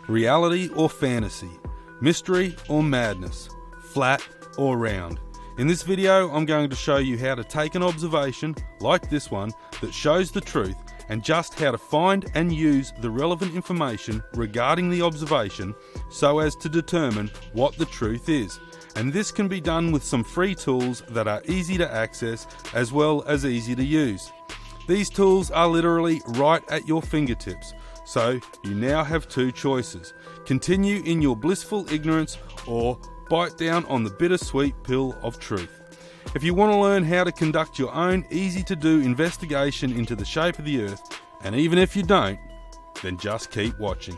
Reality or fantasy? Mystery or madness? Flat or round? In this video, I'm going to show you how to take an observation, like this one, that shows the truth, and just how to find and use the relevant information regarding the observation so as to determine what the truth is. And this can be done with some free tools that are easy to access as well as easy to use. These tools are literally right at your fingertips, so you now have two choices: continue in your blissful ignorance or bite down on the bittersweet pill of truth. If you want to learn how to conduct your own easy-to-do investigation into the shape of the Earth, and even if you don't, then just keep watching.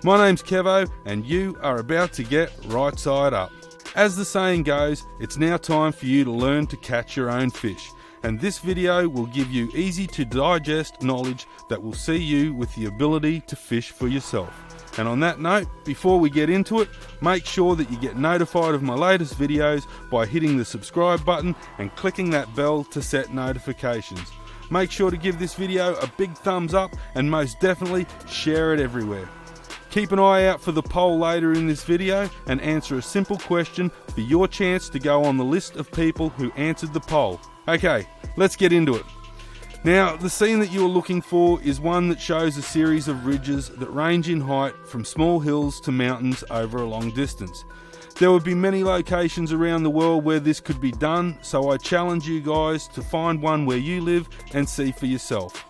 My name's Kevo, and you are about to get right side up. As the saying goes, it's now time for you to learn to catch your own fish, and this video will give you easy-to-digest knowledge that will see you with the ability to fish for yourself. And on that note, before we get into it, make sure that you get notified of my latest videos by hitting the subscribe button and clicking that bell to set notifications. Make sure to give this video a big thumbs up and most definitely share it everywhere. Keep an eye out for the poll later in this video and answer a simple question for your chance to go on the list of people who answered the poll. Okay, let's get into it. Now, the scene that you are looking for is one that shows a series of ridges that range in height from small hills to mountains over a long distance. There would be many locations around the world where this could be done, so I challenge you guys to find one where you live and see for yourself.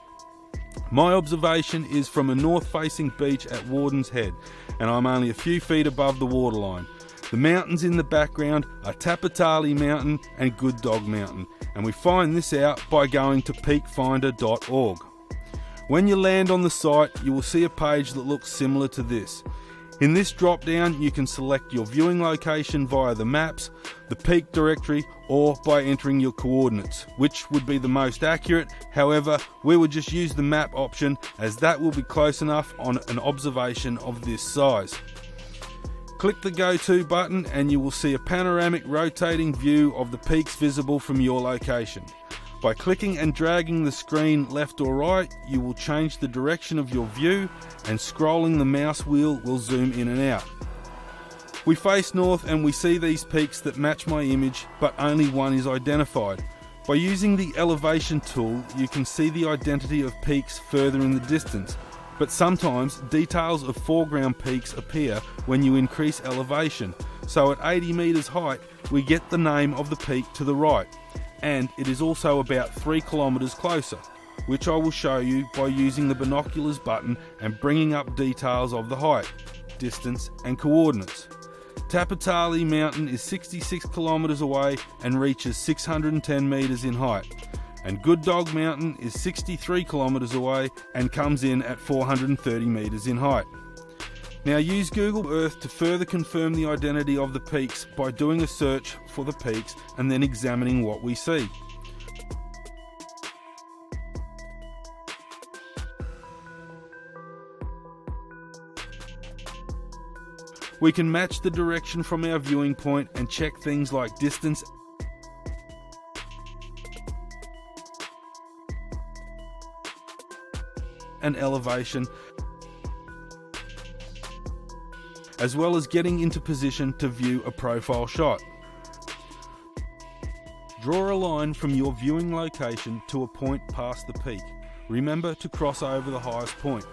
My observation is from a north-facing beach at Warden's Head, and I'm only a few feet above the waterline. The mountains in the background are Tapatali Mountain and Good Dog Mountain, and we find this out by going to peakfinder.org. When you land on the site, you will see a page that looks similar to this. In this drop down, you can select your viewing location via the maps, the peak directory, or by entering your coordinates, which would be the most accurate. However, we would just use the map option as that will be close enough on an observation of this size. Click the Go To button and you will see a panoramic rotating view of the peaks visible from your location. By clicking and dragging the screen left or right, you will change the direction of your view, and scrolling the mouse wheel will zoom in and out. We face north and we see these peaks that match my image, but only one is identified. By using the elevation tool, you can see the identity of peaks further in the distance. But sometimes details of foreground peaks appear when you increase elevation. So at 80 meters height, we get the name of the peak to the right. And it is also about 3 kilometers closer, which I will show you by using the binoculars button and bringing up details of the height, distance and coordinates. Tapatali Mountain is 66 kilometers away and reaches 610 meters in height. And Good Dog Mountain is 63 kilometers away and comes in at 430 meters in height. Now use Google Earth to further confirm the identity of the peaks by doing a search for the peaks and then examining what we see. We can match the direction from our viewing point and check things like distance and elevation, as well as getting into position to view a profile shot. Draw a line from your viewing location to a point past the peak. Remember to cross over the highest point.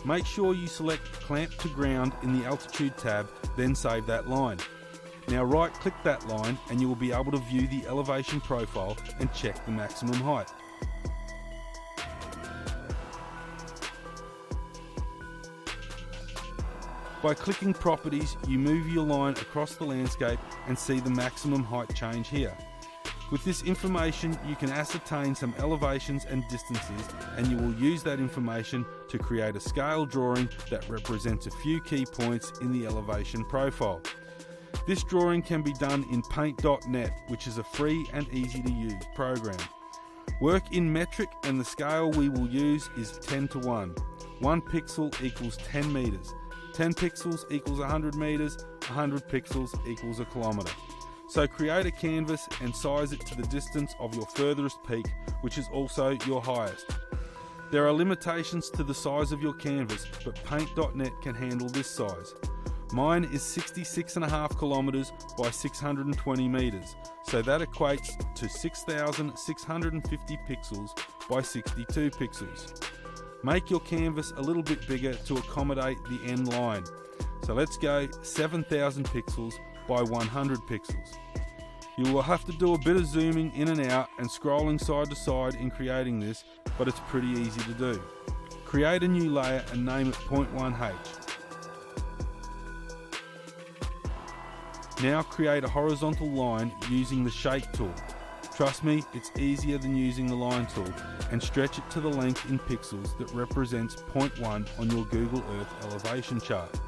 Make sure you select Clamp to Ground in the Altitude tab, then save that line. Now right-click that line and you will be able to view the elevation profile and check the maximum height. By clicking Properties, you move your line across the landscape and see the maximum height change here. With this information, you can ascertain some elevations and distances, and you will use that information to create a scale drawing that represents a few key points in the elevation profile. This drawing can be done in Paintnet, which is a free and easy to use program. Work in metric, and the scale we will use is 10:1. 1 pixel equals 10 meters. 10 pixels equals 100 meters, 100 pixels equals a kilometer. So create a canvas and size it to the distance of your furthest peak, which is also your highest. There are limitations to the size of your canvas, but Paintnet can handle this size. Mine is 66.5 kilometers by 620 meters, so that equates to 6,650 pixels by 62 pixels. Make your canvas a little bit bigger to accommodate the end line. So let's go 7,000 pixels by 100 pixels. You will have to do a bit of zooming in and out and scrolling side to side in creating this, but it's pretty easy to do. Create a new layer and name it 0.1H. Now create a horizontal line using the shape tool. Trust me, it's easier than using the line tool, and stretch it to the length in pixels that represents 0.1 on your Google Earth elevation chart.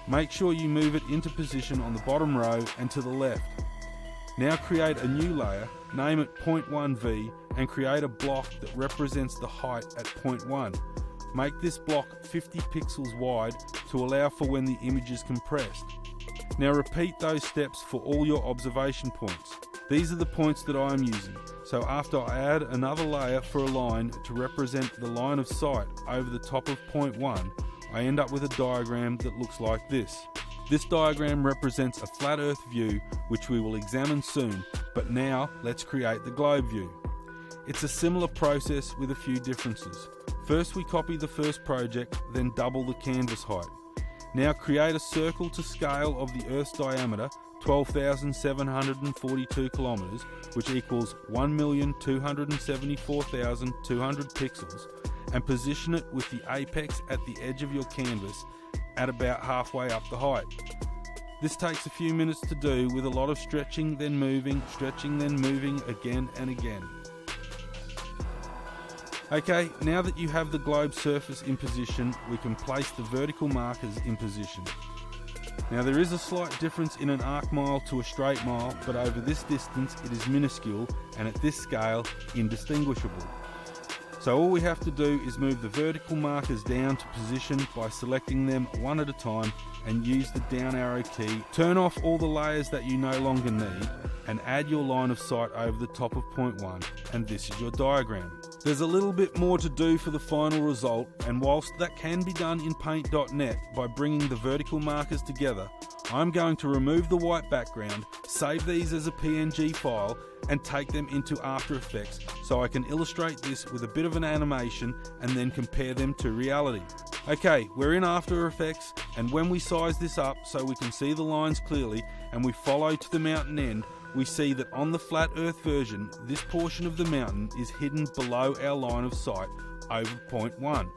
Make sure you move it into position on the bottom row and to the left. Now create a new layer, name it 0.1V, and create a block that represents the height at 0.1. Make this block 50 pixels wide to allow for when the image is compressed. Now repeat those steps for all your observation points. These are the points that I am using, so after I add another layer for a line to represent the line of sight over the top of 0.1, I end up with a diagram that looks like this. This diagram represents a flat Earth view, which we will examine soon, but now let's create the globe view. It's a similar process with a few differences. First we copy the first project, then double the canvas height. Now create a circle to scale of the Earth's diameter, 12,742 kilometers, which equals 1,274,200 pixels, and position it with the apex at the edge of your canvas at about halfway up the height. This takes a few minutes to do with a lot of stretching then moving again and again. Okay, now that you have the globe surface in position, we can place the vertical markers in position. Now there is a slight difference in an arc mile to a straight mile, but over this distance it is minuscule and at this scale indistinguishable. So all we have to do is move the vertical markers down to position by selecting them one at a time and use the down arrow key. Turn off all the layers that you no longer need and add your line of sight over the top of 0.1, and this is your diagram. There's a little bit more to do for the final result, and whilst that can be done in Paint.net by bringing the vertical markers together, I'm going to remove the white background, save these as a PNG file, and take them into After Effects so I can illustrate this with a bit of an animation and then compare them to reality. Okay, we're in After Effects, and when we size this up so we can see the lines clearly and we follow to the mountain end, we see that on the flat Earth version, this portion of the mountain is hidden below our line of sight over 0.1.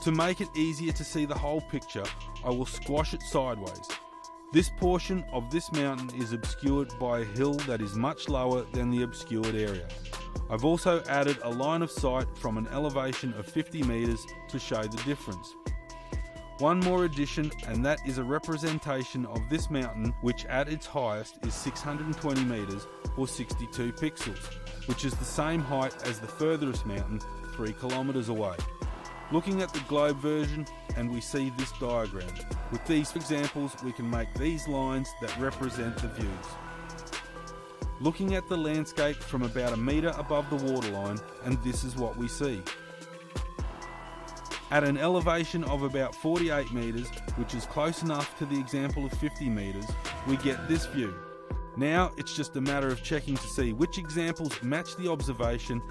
To make it easier to see the whole picture, I will squash it sideways. This portion of this mountain is obscured by a hill that is much lower than the obscured area. I've also added a line of sight from an elevation of 50 meters to show the difference. One more addition, and that is a representation of this mountain, which at its highest is 620 meters or 62 pixels, which is the same height as the furthest mountain 3 kilometers away. Looking at the globe version, and we see this diagram. With these examples, we can make these lines that represent the views. Looking at the landscape from about a metre above the waterline, and this is what we see. At an elevation of about 48 metres, which is close enough to the example of 50 metres, we get this view. Now it's just a matter of checking to see which examples match the observation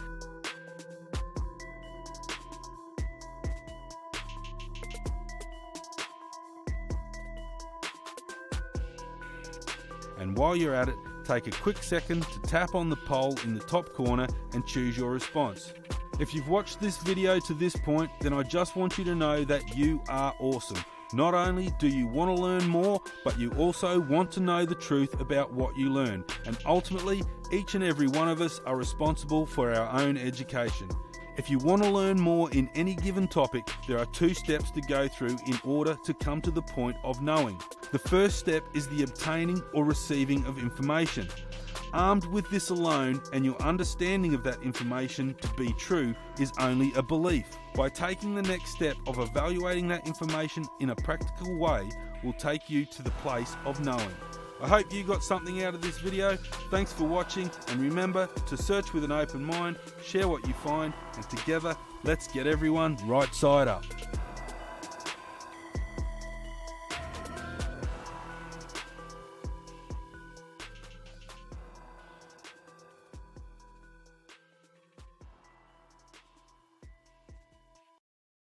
and while you're at it, take a quick second to tap on the poll in the top corner and choose your response. If you've watched this video to this point, then I just want you to know that you are awesome. Not only do you want to learn more, but you also want to know the truth about what you learn. And ultimately, each and every one of us are responsible for our own education. If you want to learn more in any given topic, there are 2 steps to go through in order to come to the point of knowing. The first step is the obtaining or receiving of information. Armed with this alone, and your understanding of that information to be true is only a belief. By taking the next step of evaluating that information in a practical way will take you to the place of knowing. I hope you got something out of this video. Thanks for watching, and remember to search with an open mind, share what you find, and together let's get everyone right side up.